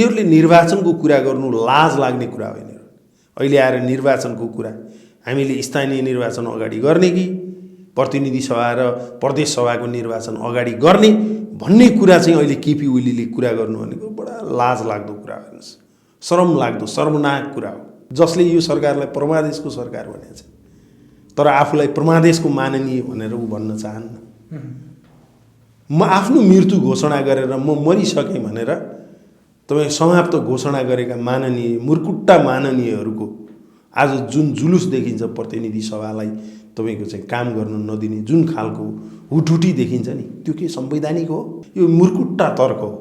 यिनीहरूले निर्वाचनको कुरा गर्नु लाज लाग्ने कुरा होइन। अहिले आएर निर्वाचनको कुरा हामीले स्थानीय निर्वाचन अगाडि गर्ने कि प्रतिनिधि सभा र प्रदेश सभाको निर्वाचन अगाडि गर्ने भन्ने कुरा चाहिँ अहिले केपी ओलीले कुरा गर्नु भनेको बडा लाज लाग्दो कुरा हो। शरम लाग्दो शर्मनाक कुरा हो। जसले यो सरकारलाई प्रमादेशको सरकार भनेको छ तर आफूलाई प्रमादेशको माननीय भनेर ऊ भन्न चाहन्न। म आफ्नो मृत्यु घोषणा गरेर म मरिसकेँ भनेर तपाईँ समाप्त घोषणा गरेका माननीय मुर्कुट्टा माननीयहरूको आज जुन जुलुस देखिन्छ प्रतिनिधि सभालाई तपाईँको चाहिँ काम गर्न नदिने जुन खालको हुटहुटी देखिन्छ नि त्यो के संवैधानिक हो? यो मुर्कुट्टा तर्क हो।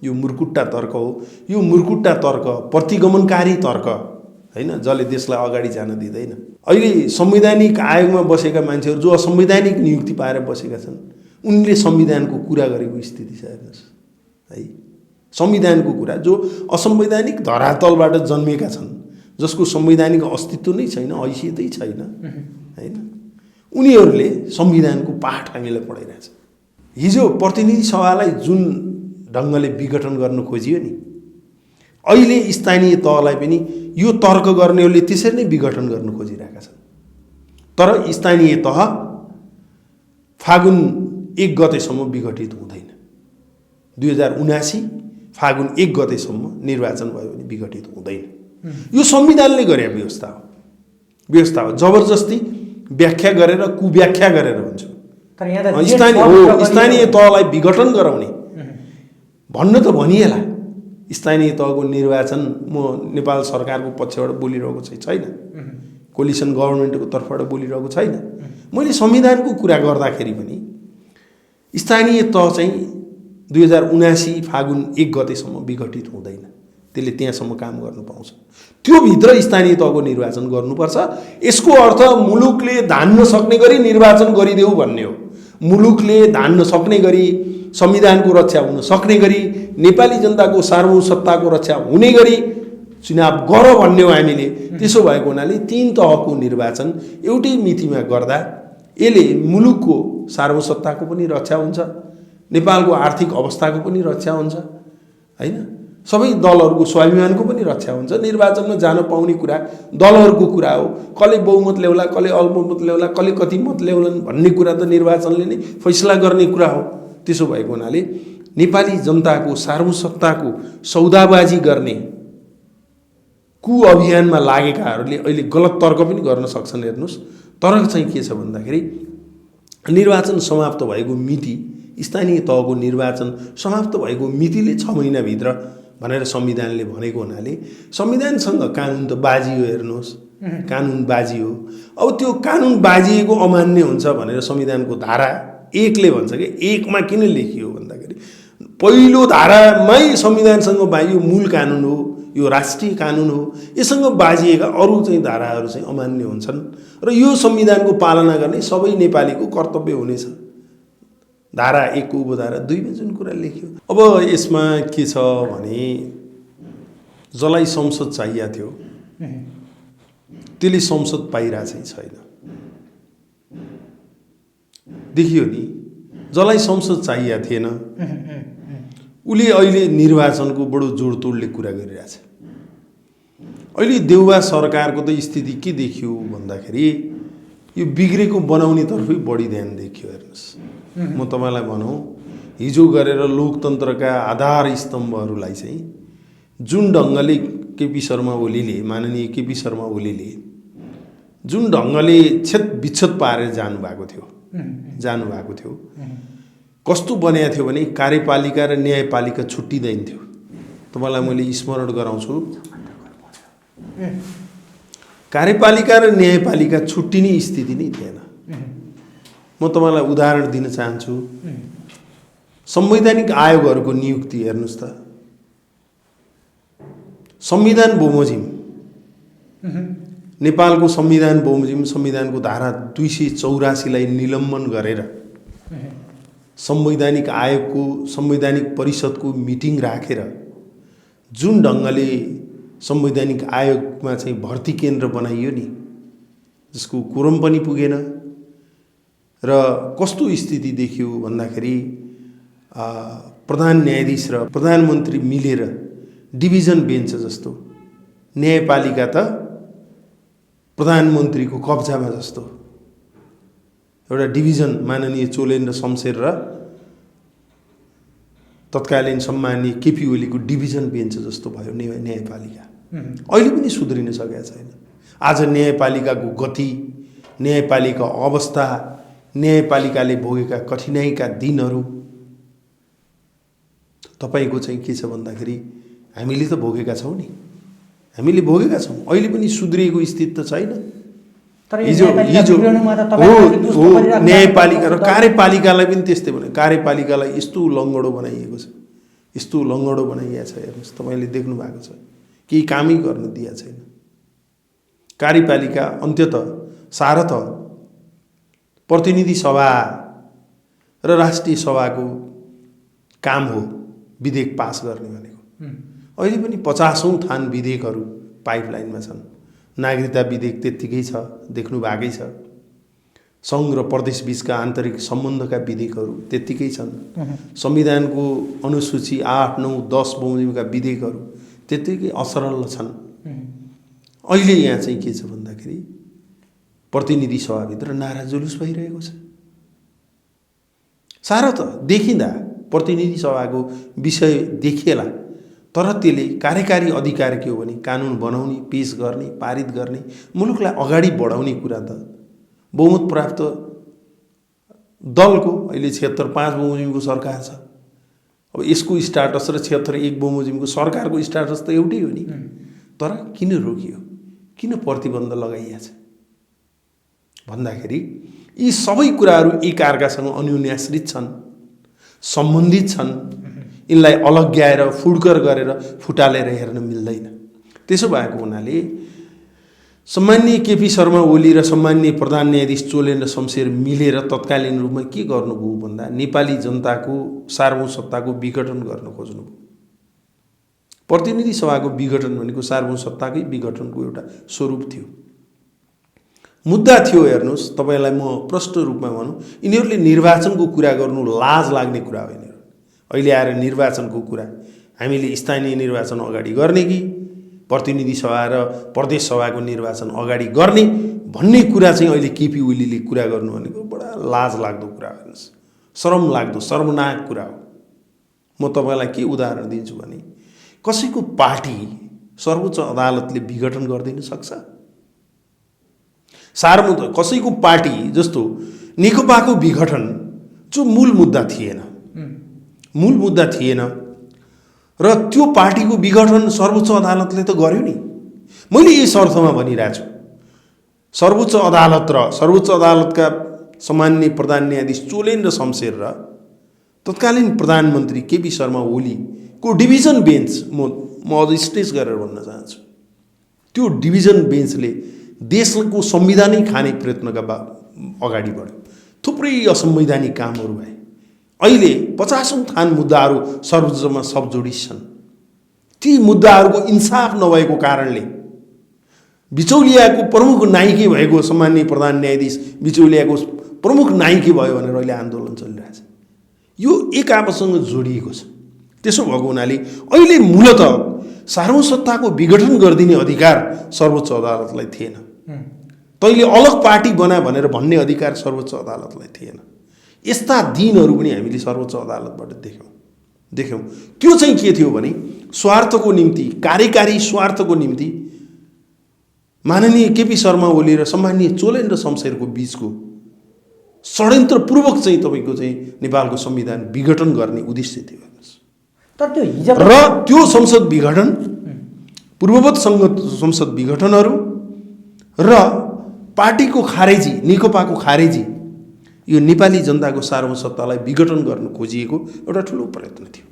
यो मुर्कुट्टा तर्क हो। यो मुर्कुट्टा तर्क प्रतिगमनकारी तर्क होइन जसले देशलाई अगाडि जान दिँदैन। अहिले संवैधानिक आयोगमा बसेका मान्छेहरू जो असंवैधानिक नियुक्ति पाएर बसेका छन् उनले संविधानको कुरा गरेको स्थिति छ हेर्नुहोस् है। संविधानको कुरा जो असंवैधानिक धरातलबाट जन्मेका छन् जसको संवैधानिक अस्तित्व नै छैन हैसियतै छैन हैन उनीहरूले संविधानको पाठ हामीलाई पढाइरहेछ। हिजो प्रतिनिधि सभालाई जुन ढङ्गले विघटन गर्न खोजियो नि अहिले स्थानीय तहलाई पनि यो तर्क गर्नेहरूले त्यसरी नै विघटन गर्न खोजिरहेका छन्। तर स्थानीय तह फागुन 1 गतेसम्म विघटित हुँदैन। 2079 फागुन 1 गतेसम्म निर्वाचन भयो भने विघटित हुँदैन। यो संविधानले गरे व्यवस्था हो। व्यवस्था हो। जबरजस्ती व्याख्या गरेर कुव्याख्या गरेर हुन्छ। स्थानीय तहलाई विघटन गराउने भन्न त भनिएला। स्थानीय तहको निर्वाचन म नेपाल सरकारको पक्षबाट बोलिरहेको छैन। कोलिसन गभर्नमेन्टको तर्फबाट बोलिरहेको छैन। मैले संविधानको कुरा गर्दाखेरि पनि स्थानीय तह चाहिँ 2079 फागुन 1 गतेसम्म विघटित हुँदैन। त्यसले त्यहाँसम्म काम गर्न पाउँछ। त्यो भित्र स्थानीय तहको निर्वाचन गर्नुपर्छ। यसको अर्थ मुलुकले धान्न सक्ने गरी निर्वाचन गरिदेऊ भन्ने हो। मुलुकले धान्न सक्ने गरी संविधानको रक्षा हुन सक्ने गरी नेपाली जनताको सार्वभौमसत्ताको रक्षा हुने गरी चुनाव गर भन्ने हो हामीले। त्यसो भएको हुनाले 3 तहको निर्वाचन एउटै मितिमा गर्दा यसले मुलुकको सार्वभौमसत्ताको पनि रक्षा हुन्छ, नेपालको आर्थिक अवस्थाको पनि रक्षा हुन्छ हैन, सबै दलहरूको स्वाभिमानको पनि रक्षा हुन्छ। निर्वाचनमा जान पाउने कुरा दलहरूको कुरा हो। कसले बहुमत ल्याउला, कसले अल्पमत ल्याउला, कसले कति मत ल्याउलान् भन्ने कुरा त निर्वाचनले नै फैसला गर्ने कुरा हो। त्यसो भएको हुनाले नेपाली जनताको सार्वभौमसत्ताको सौदाबाजी गर्ने अभियानमा लागेकाहरूले अहिले गलत तर्क पनि गर्न सक्छन्। हेर्नुहोस् तर्क चाहिँ के छ भन्दाखेरि निर्वाचन समाप्त भएको मिति स्थानीय तहको निर्वाचन समाप्त भएको मितिले 6 महिनाभित्र भनेर संविधानले भनेको हुनाले संविधानसँग कानुन त बाजियो। हेर्नुहोस् कानुन बाजियो। अब त्यो कानुन बाजिएको अमान्य हुन्छ भनेर संविधानको धारा 1 ले भन्छ कि 1 मा किन लेखियो भन्दाखेरि पहिलो धारामै संविधानसँग बाजियो मूल कानुन हो, यो राष्ट्रिय कानुन हो। यससँग बाजिएका अरू चाहिँ धाराहरू चाहिँ अमान्य हुन्छन् र यो संविधानको पालना गर्ने सबै नेपालीको कर्तव्य हुनेछ। धारा 1 को उपधारा 2 मा जुन कुरा लेखियो। अब यसमा के छ भने जसलाई संसद चाहिएको थियो त्यसले संसद पाइरहेको छैन। देखियो नि जसलाई संसद चाहिएको थिएन उले अहिले निर्वाचनको बडो जोडतोडले कुरा गरिरहेछ। अहिले देउबा सरकारको त स्थिति के देखियो भन्दाखेरि यो बिग्रेको बनाउने तर्फै बढी ध्यान देखियो। हेर्नुहोस् म तपाईलाई भनौँ हिजो गरेर लोकतन्त्रका आधार स्तम्भहरूलाई चाहिँ जुन ढङ्गले केपी शर्मा ओलीले माननीय केपी शर्मा ओलीले जुन ढङ्गले छेद विच्छेद पारेर जानुभएको थियो कस्तो बनाएको थियो भने कार्यपालिका र न्यायपालिका छुट्टिँदैन थियो। तपाईलाई मैले स्मरण गराउँछु कार्यपालिका र न्यायपालिका छुट्टिने स्थिति नै थिएन। म तपाईलाई उदाहरण दिन चाहन्छु। संवैधानिक आयोगहरूको नियुक्ति हेर्नुहोस् त संविधान बमोजिम नेपालको संविधान बमोजिम संविधानको धारा 284 लाई निलम्बन गरेर संवैधानिक आयोगको संवैधानिक परिषदको मिटिङ राखेर जुन ढङ्गले संवैधानिक आयोगमा चाहिँ भर्ती केन्द्र बनाइयो नि जसको कोरम पनि पुगेन र कस्तो स्थिति देखियो भन्दाखेरि प्रधान न्यायाधीश र प्रधानमन्त्री मिलेर डिभिजन बेन्च जस्तो, न्यायपालिका त प्रधानमन्त्रीको कब्जामा जस्तो। एउटा डिभिजन माननीय चोलेन्द्र शमशेर र तत्कालीन सम्माननीय केपी ओलीको डिभिजन बेन्च जस्तो भयो न्यायपालिका। अहिले पनि सुध्रिन सकेको छैन। आज न्यायपालिकाको गति, न्यायपालिका अवस्था, न्यायपालिकाले भोगेका कठिनाइका दिनहरू तपाईको चाहिँ के छ भन्दाखेरि हामीले त भोगेका छौँ नि, हामीले भोगेका छौँ। अहिले पनि सुध्रिएको स्थिति त छैन। हिजो न्यायपालिका र कार्यपालिकालाई पनि त्यस्तै भने, कार्यपालिकालाई यस्तो लङ्गडो बनाइएको छ, यस्तो लङ्गडो बनाइएको छ। हेर्नुहोस्, तपाईँले देख्नु भएको छ, केही कामै गर्न दिएको छैन। कार्यपालिका अन्त्यतः सारतः प्रतिनिधि सभा र राष्ट्रिय सभाको काम हो विधेयक पास गर्ने भनेको। अहिले पनि 50औं थान विधेयकहरू पाइपलाइनमा छन्। नागरिकता विधेयक त्यत्तिकै छ, देख्नु भएकै छ। सङ्घ र प्रदेश बीचका आन्तरिक सम्बन्धका विधेयकहरू त्यत्तिकै छन्। संविधानको अनुसूची 8, 9, 10 बमोजिमका विधेयकहरू त्यत्तिकै असरल छन्। अहिले यहाँ चाहिँ के छ भन्दाखेरि प्रतिनिधि सभाभित्र नारा जुलुस भइरहेको छ। सारा त देखिँदा प्रतिनिधि सभाको विषय देखिएला, तर त्यसले कार्यकारी अधिकार के हो भने कानुन बनाउने, पेश गर्ने, पारित गर्ने, मुलुकलाई अगाडि बढाउने कुरा त बहुमत प्राप्त दलको अहिले 76.5 बमोजिमको सरकार छ। अब यसको स्ट्याटस र 76.1 बमोजिमको सरकारको स्ट्याटस त एउटै हो नि। तर किन रोकियो, किन प्रतिबन्ध लगाइएको छ भन्दाखेरि यी सबै कुराहरू एकअर्कासँग अन्योन्याश्रित छन्, सम्बन्धित छन्। यिनलाई अलग्याएर फुड्कर गरेर फुटालेर हेर्न मिल्दैन। त्यसो भएको हुनाले सम्माननीय केपी शर्मा ओली र सम्माननीय प्रधान न्यायाधीश चोलेन्द्र शमशेर मिलेर तत्कालीन रूपमा के गर्नुभयो भन्दा नेपाली जनताको सार्वभौम सत्ताको विघटन गर्न खोज्नुभयो। प्रतिनिधि सभाको विघटन भनेको सार्वभौम सत्ताकै विघटनको एउटा स्वरूप थियो, मुद्दा थियो। हेर्नुहोस्, तपाईँलाई म प्रष्ट रूपमा भनौँ, यिनीहरूले निर्वाचनको कुरा गर्नु लाज लाग्ने कुरा होइन। अहिले आएर निर्वाचनको कुरा, हामीले स्थानीय निर्वाचन अगाडि गर्ने कि प्रतिनिधि सभा र प्रदेश सभाको निर्वाचन अगाडि गर्ने भन्ने कुरा चाहिँ अहिले केपी ओलीले कुरा गर्नु भनेको बडा लाज लाग्दो कुरा हो। शरम लाग्दो, शर्मनाक कुरा हो। म तपाईँलाई के उदाहरण दिन्छु भने कसैको पार्टी सर्वोच्च अदालतले विघटन गरिदिन सक्छ? कसैको पार्टी जस्तो नेकपाको विघटन जो मूल मुद्दा थिएन, मूल मुद्दा थिएन र त्यो पार्टीको विघटन सर्वोच्च अदालतले त गर्यो नि। मैले यस अर्थमा भनिरहेको छु, सर्वोच्च अदालत र सर्वोच्च अदालतका सम्माननीय प्रधान न्यायाधीश चोलेन्द्र शमशेर र तत्कालीन प्रधानमन्त्री केपी शर्मा ओलीको डिभिजन बेन्च म अझ स्ट्रेच गरेर भन्न चाहन्छु, त्यो डिभिजन बेन्चले देशको संविधानै खाने प्रयत्नका अगाडि बढ्यो। थुप्रै असंवैधानिक कामहरू भए। अहिले 50औं थान मुद्दाहरू सर्वोच्चमा सबजुडिस छन्। ती मुद्दाहरूको इन्साफ नभएको कारणले बिचौलियाको प्रमुख नायिकी भएको सम्माननीय प्रधान न्यायाधीश बिचौलियाको प्रमुख नायिकी भयो भनेर अहिले आन्दोलन चलिरहेछ। यो एक आपससँग जोडिएको छ। त्यसो भएको हुनाले अहिले मूलत सार्वभौम सत्ताको विघटन गरिदिने अधिकार सर्वोच्च अदालतलाई थिएन। तैँले अलग पार्टी बना भनेर भन्ने अधिकार सर्वोच्च अदालतलाई थिएन। यस्ता दिनहरू पनि हामीले सर्वोच्च अदालतबाट देख्यौँ। त्यो चाहिँ के थियो भने स्वार्थको निम्ति, कार्यकारी स्वार्थको निम्ति माननीय केपी शर्मा ओली र सम्माननीय चोलेन्द्र शमशेरको बीचको षड्यन्त्रपूर्वक चाहिँ तपाईँको चाहिँ नेपालको संविधान विघटन गर्ने उद्देश्य थियो। तर त्यो हिजो र त्यो संसद विघटन, पूर्ववत संसद विघटनहरू र पार्टीको खारेजी, नेकपाको खारेजी, यो नेपाली जनताको सार्वभौम सत्तालाई विघटन गर्न खोजिएको एउटा ठुलो प्रयत्न थियो।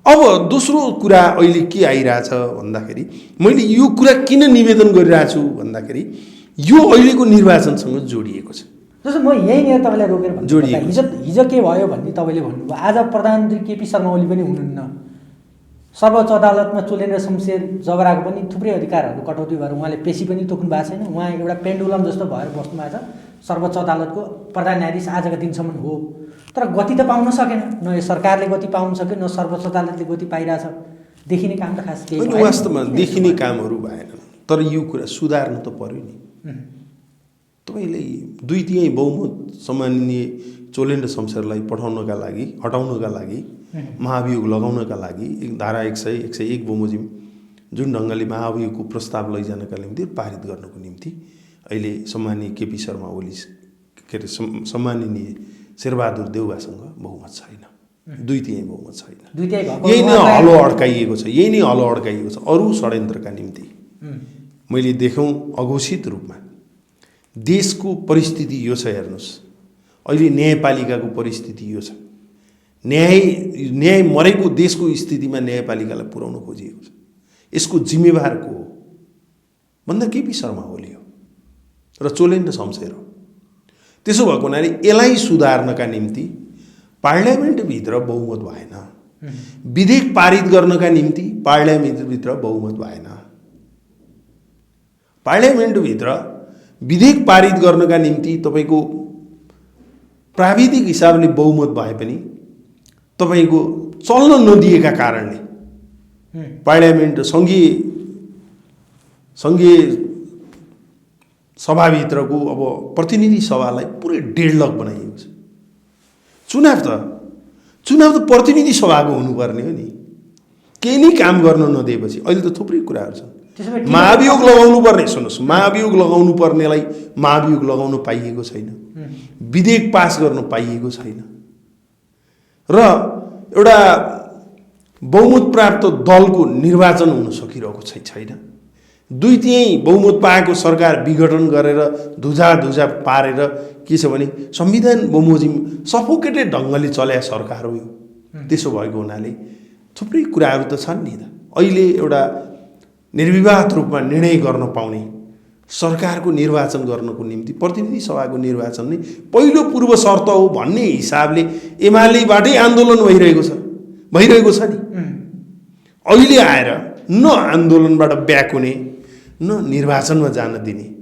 अब दोस्रो कुरा अहिले के आइरहेछ भन्दाखेरि, मैले यो कुरा किन निवेदन गरिरहेको छु भन्दाखेरि यो अहिलेको निर्वाचनसँग जोडिएको छ। जस्तो म यहीँनिर तपाईँलाई रोकेर भन्छु, हिजो के भयो भन्ने तपाईँले भन्नुभयो। आज प्रधानमन्त्री केपी शर्मा ओली पनि हुनुहुन्न। सर्वोच्च अदालतमा चोलेन्द्र शमशेर जबराको पनि थुप्रै अधिकारहरू कटौती भएर उहाँले पेशी पनि तोक्नु भएको छैन। उहाँ एउटा पेन्डुलम जस्तो भएर बस्नु भएको छ। सर्वोच्च अदालतको प्रधान न्यायाधीश आजका दिनसम्म हो, तर गति त पाउन सकेन। न यो सरकारले गति पाउन सक्यो, न सर्वोच्च अदालतले गति पाइरहेछ। देखिने काम त खास केही होइन, भएन। वास्तवमा देखिने कामहरू भएनन्, तर यो कुरा सुधार्नु त पर्यो नि। तपाईँले 2/3 बहुमत सम्माननीय चोलेन र शमशेरलाई पठाउनका लागि, हटाउनका लागि, महाभियोग लगाउनका लागि धारा 100, 101 बमोजिम जुन ढङ्गले महाभियोगको प्रस्ताव लैजानका निम्ति पारित गर्नको निम्ति अहिले सम्माननीय केपी शर्मा ओली के अरे सम्माननीय शेरबहादुर देउवासँग बहुमत छैन, 2/3 बहुमत छैन। यही नै हलो अड्काइएको छ, यही नै हलो अड्काइएको छ अरू षड्यन्त्रका निम्ति। मैले देखौँ अघोषित रूपमा देशको परिस्थिति यो छ। हेर्नुहोस्, अहिले न्यायपालिकाको परिस्थिति यो छ। न्याय मरेको देशको स्थितिमा न्यायपालिकालाई पुर्याउन खोजिएको छ। यसको जिम्मेवार को हो भन्दा केपी शर्मा ओली हो र चोलेन र शमशेर हो। त्यसो भएको हुनाले यसलाई सुधार्नका निम्ति पार्लियामेन्टभित्र बहुमत भएन, विधेयक पारित गर्नका निम्ति पार्लियामेन्टभित्र बहुमत भएन। पार्लियामेन्टभित्र विधेयक पारित गर्नका निम्ति तपाईँको प्राविधिक हिसाबले बहुमत भए पनि तपाईँको चल्न नदिएका कारणले पार्लियामेन्ट सङ्घीय सभाभित्रको अब प्रतिनिधि सभालाई पुरै डेडलक बनाइएको छ। चुनाव त प्रतिनिधि सभाको हुनुपर्ने हो नि। केही नै काम गर्न नदिएपछि अहिले त थुप्रै कुराहरू छन्। महाभियोग लगाउनु पर्ने, सुन्नुहोस्, महाभियोग लगाउनु पर्नेलाई महाभियोग लगाउन पाइएको छैन, विधेयक पास गर्न पाइएको छैन र एउटा बहुमत प्राप्त दलको निर्वाचन हुन सकिरहेको छैन। 2/3 बहुमत पाएको सरकार विघटन गरेर धुजा पारेर के छ भने संविधान बमोजिम सफोकेटेड ढङ्गले चल्या सरकार हो यो। त्यसो भएको हुनाले थुप्रै कुराहरू त छन् नि त। अहिले एउटा निर्विवाद रूपमा निर्णय गर्न पाउने सरकारको निर्वाचन गर्नको निम्ति प्रतिनिधि सभाको निर्वाचन नै पहिलो पूर्व शर्त हो भन्ने हिसाबले एमालेबाटै आन्दोलन भइरहेको छ नि। अहिले आएर न आन्दोलनबाट ब्याक हुने न निर्वाचनमा जान दिने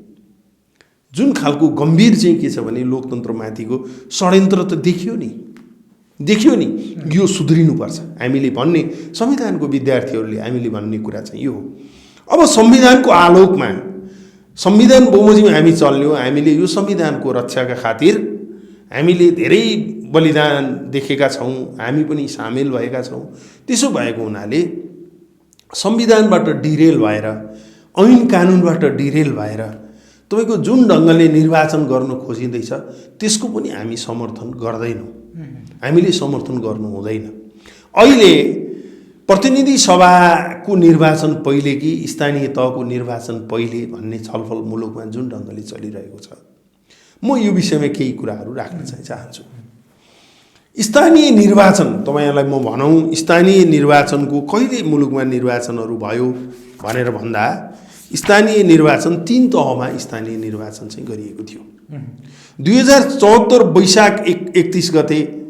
जुन खालको गम्भीर चाहिँ के छ भने लोकतन्त्रमाथिको षड्यन्त्र त देखियो नि। यो सुध्रिनुपर्छ हामीले भन्ने संविधानको विद्यार्थीहरूले हामीले भन्ने कुरा चाहिँ यो हो। अब संविधानको आलोकमा संविधान बमोजिम हामी चल्ने हो। हामीले यो संविधानको रक्षाका खातिर हामीले धेरै बलिदान देखेका छौँ, हामी पनि सामेल भएका छौँ। त्यसो भएको हुनाले संविधानबाट डिरेल भएर, ऐन कानुनबाट डिरेल भएर तपाईँको जुन ढङ्गले निर्वाचन गर्न खोजिँदैछ त्यसको पनि हामी समर्थन गर्दैनौँ, हामीले समर्थन गर्नु हुँदैन। अहिले प्रतिनिधि सभाको निर्वाचन पहिले कि स्थानीय तहको निर्वाचन पहिले भन्ने छलफल मुलुकमा जुन ढङ्गले चलिरहेको छ, म यो विषयमा केही कुराहरू राख्न चाहिँ चाहन्छु। स्थानीय निर्वाचन तपाईँहरूलाई म भनौँ, स्थानीय निर्वाचनको कहिले मुलुकमा निर्वाचनहरू भयो भनेर भन्दा स्थानीय निर्वाचन 3 तहमा स्थानीय निर्वाचन चाहिँ गरिएको थियो। 2074 वैशाख 31 गते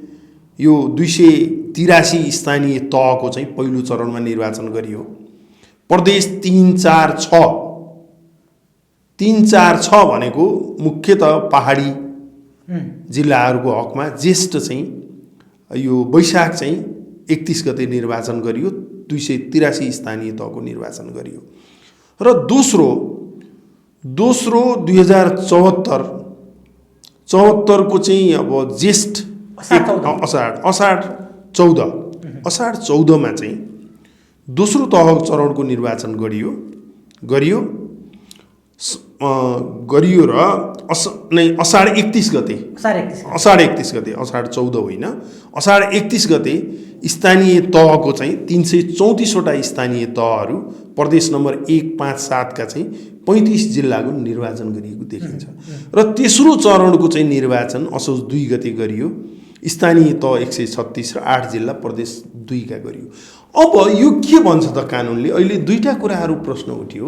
यो 283 स्थानीय तहको चाहिँ पहिलो चरणमा निर्वाचन गरियो। प्रदेश 346 भनेको मुख्यतः पहाडी जिल्लाहरूको हकमा ज्येष्ठ चाहिँ यो वैशाख चाहिँ 31 गते निर्वाचन गरियो। 283 स्थानीय तहको निर्वाचन गरियो र दोस्रो 2074 को चाहिँ अब ज्येष्ठ असाढ 14 मा चाहिँ दोस्रो तह चरणको निर्वाचन गरियो र असाढ 31 गते असाढ 14 होइन, असाढ 31 गते स्थानीय तहको चाहिँ 334 वटा स्थानीय तहहरू प्रदेश नम्बर 1, 5, 7 का चाहिँ 35 जिल्लाको निर्वाचन गरिएको देखिन्छ र तेस्रो चरणको चाहिँ निर्वाचन असोज 2 गते गरियो। स्थानीय तह 136 र 8 जिल्ला प्रदेश 2 का गरियो। अब यो के भन्छ त कानुनले? अहिले दुईटा कुराहरू प्रश्न उठ्यो।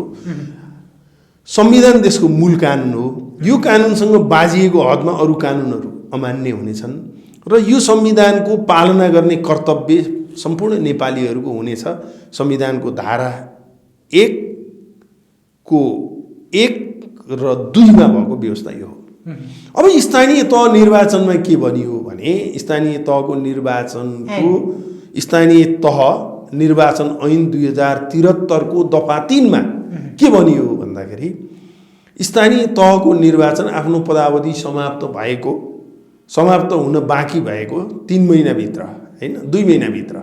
संविधान देशको मूल कानुन हो, यो कानुनसँग बाजिएको हदमा अरू कानुनहरू अमान्य हुनेछन् र यो संविधानको पालना गर्ने कर्तव्य सम्पूर्ण नेपालीहरूको हुनेछ। संविधानको धारा 1 र 2 मा भएको व्यवस्था यो हो। अब स्थानीय तह निर्वाचनमा के भनियो भने स्थानीय तहको निर्वाचनको स्थानीय तह निर्वाचन ऐन 2073 को दफा 3 मा के भनियो भन्दाखेरि स्थानीय तहको निर्वाचन आफ्नो पदावधि समाप्त हुन बाँकी भएको 3 महिनाभित्र हैन 2 महिनाभित्र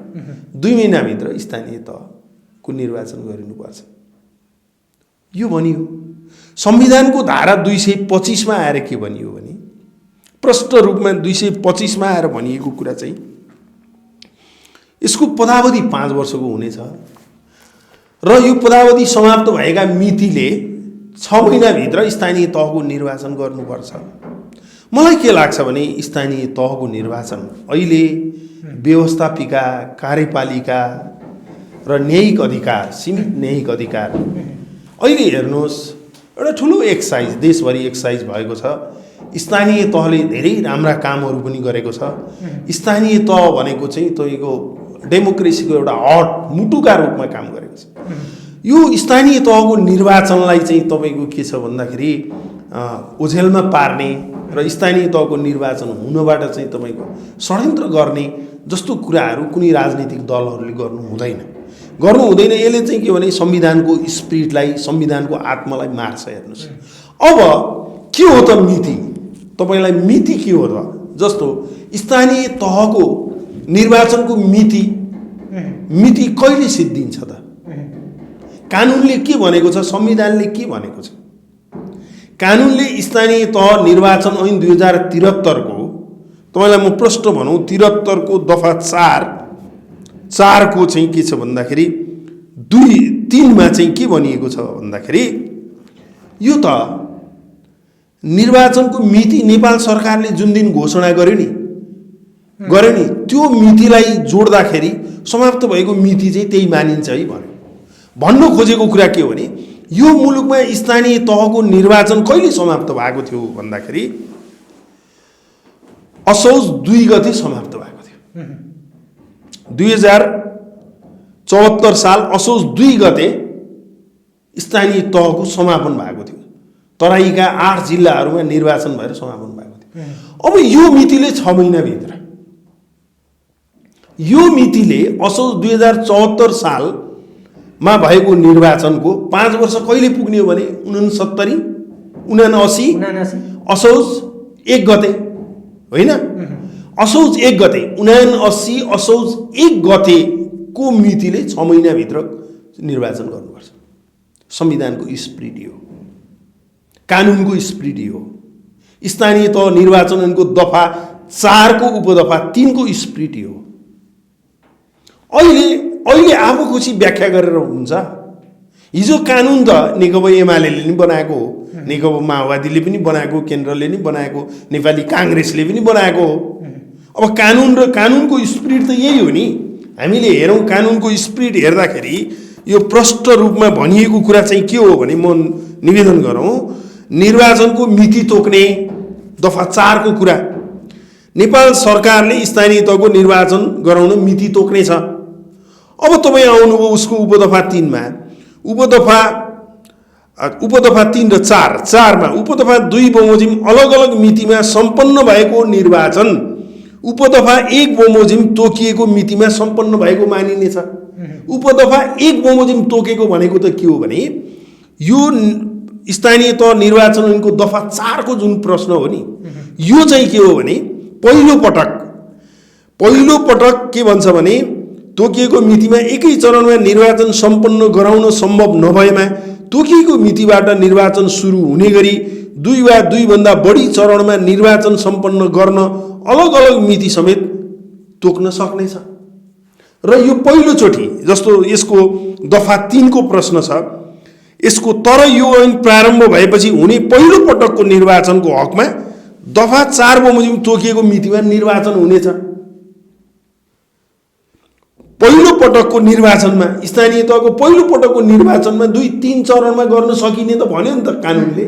2 महिनाभित्र स्थानीय तहको निर्वाचन गरिनुपर्छ यो भनियो। संविधानको धारा 225 मा आएर के भनियो भने प्रष्ट रूपमा 225 मा आएर भनिएको कुरा चाहिँ यसको पदावधि 5 वर्षको हुनेछ र यो पदावधि समाप्त भएका मितिले 6 महिनाभित्र स्थानीय तहको निर्वाचन गर्नुपर्छ। मलाई के लाग्छ भने स्थानीय तहको निर्वाचन अहिले व्यवस्थापिका कार्यपालिका र न्यायिक अधिकार सीमित न्यायिक अधिकार अहिले हेर्नुहोस् एउटा ठुलो एक्सर्साइज देशभरि एक्सर्साइज भएको छ। स्थानीय तहले धेरै राम्रा कामहरू पनि गरेको छ। स्थानीय तह भनेको चाहिँ तपाईँको डेमोक्रेसीको एउटा हट मुटुका रूपमा काम गरेको छ। यो स्थानीय तहको निर्वाचनलाई चाहिँ तपाईँको के छ भन्दाखेरि ओझेलमा पार्ने र स्थानीय तहको निर्वाचन हुनबाट चाहिँ तपाईँको षड्यन्त्र गर्ने जस्तो कुराहरू कुनै राजनीतिक दलहरूले गर्नु हुँदैन। यसले चाहिँ के भने संविधानको स्पिरिटलाई संविधानको आत्मालाई मार्छ। हेर्नुहोस् अब के हो त मिति, तपाईँलाई मिति के हो त? जस्तो स्थानीय तहको निर्वाचनको मिति कहिले सिद्धिन्छ त? कानुनले के भनेको छ, संविधानले के भनेको छ? कानुनले स्थानीय तह निर्वाचन ऐन 2073 को तपाईँलाई म प्रश्न भनौँ 73 को दफा 4 को चाहिँ के छ भन्दाखेरि 2-3 मा चाहिँ के भनिएको छ भन्दाखेरि यो त निर्वाचनको मिति नेपाल सरकारले जुन दिन घोषणा गर्यो नि त्यो मितिलाई जोड्दाखेरि समाप्त भएको मिति चाहिँ त्यही मानिन्छ है भन्नु खोजेको कुरा के हो भने यो मुलुकमा स्थानीय तहको निर्वाचन कहिले समाप्त भएको थियो भन्दाखेरि असोज 2 गते समाप्त भएको थियो। 2074 साल असोज 2 गते स्थानीय तहको समापन भएको थियो। तराईका 8 जिल्लाहरूमा निर्वाचन भएर समापन भएको थियो। अब यो मितिले 6 महिनाभित्र यो मितिले असोज 2074 सालमा भएको निर्वाचनको 5 वर्ष कहिले पुग्ने हो भने 79 असोज 1 गते होइन, असोज 1 गते 79 असोज 1 गते को मितिले 6 महिनाभित्र निर्वाचन गर्नुपर्छ। संविधानको स्पिरिट हो, कानुनको स्पिरिट हो। स्थानीय तह निर्वाचनको दफा 4 को उपदफा 3 को स्पिरिट हो। अहिले आफू खुसी व्याख्या गरेर हुन्छ। हिजो कानुन त नेकपा एमाले नि बनाएको हो, नेकपा माओवादीले पनि बनाएको, केन्द्रले नि बनाएको, नेपाली कांग्रेसले पनि बनाएको हो। अब कानुन र कानुनको स्पिरिट त यही हो नि। हामीले हेरौँ कानुनको स्पिरिट हेर्दाखेरि यो प्रष्ट रूपमा भनिएको कुरा चाहिँ के हो भने म निवेदन गरौँ निर्वाचनको मिति तोक्ने दफा 4 को कुरा नेपाल सरकारले स्थानीय तहको निर्वाचन गराउन मिति तोक्ने छ। अब तपाईँ आउनुभयो उसको उपदफा 3 मा उपदफा 3 र 4 मा उपदफा 2 बमोजिम अलग अलग मितिमा सम्पन्न भएको निर्वाचन उपदफा 1 बमोजिम तोकिएको मितिमा सम्पन्न भएको मानिनेछ। उपदफा 1 बमोजिम तोकेको भनेको त के हो भने यो स्थानीय तह निर्वाचनको दफा 4 को जुन प्रश्न हो नि यो चाहिँ के हो भने पहिलो पटक के भन्छ भने तोकिएको मितिमा एकै चरणमा निर्वाचन सम्पन्न गराउन सम्भव नभएमा तोकिएको मितिबाट निर्वाचन सुरु हुने गरी 2 वा 2 भन्दा बढी चरणमा निर्वाचन सम्पन्न गर्न अलग अलग मिति समेत तोक्न सक्नेछ। र यो पहिलोचोटि जस्तो यसको दफा 3 को प्रश्न छ यसको तर यो ऐन प्रारम्भ भएपछि हुने पहिलो पटकको निर्वाचनको हकमा दफा 4 बमोजिम तोकिएको मितिमा निर्वाचन हुनेछ। पहिलो पटकको निर्वाचनमा स्थानीय तहको पहिलो पटकको निर्वाचनमा 2-3 चरणमा गर्न सकिने त भन्यो नि त कानुनले।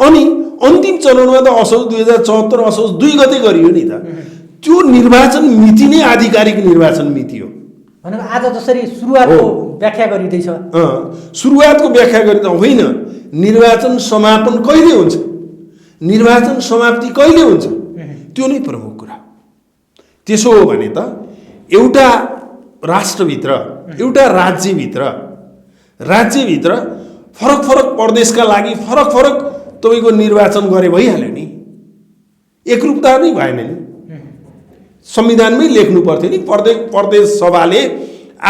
अनि अन्तिम चरणमा त असोज 2074 असोज 2 गते गरियो नि त। त्यो निर्वाचन मिति नै आधिकारिक निर्वाचन मिति हो। भनेको आज जसरी सुरुवातको व्याख्या गरिँदैछ सुरुवातको व्याख्या गरिँदा होइन निर्वाचन समापन कहिले हुन्छ, निर्वाचन समाप्ति कहिले हुन्छ त्यो नै प्रमुख कुरा। त्यसो हो भने त एउटा राष्ट्रभित्र एउटा राज्यभित्र फरक फरक प्रदेशका लागि फरक फरक तपाईँको निर्वाचन गरे भइहाल्यो नि, एकरूपता नै भएन नि। संविधानमै लेख्नु पर्थ्यो नि प्रदेश सभाले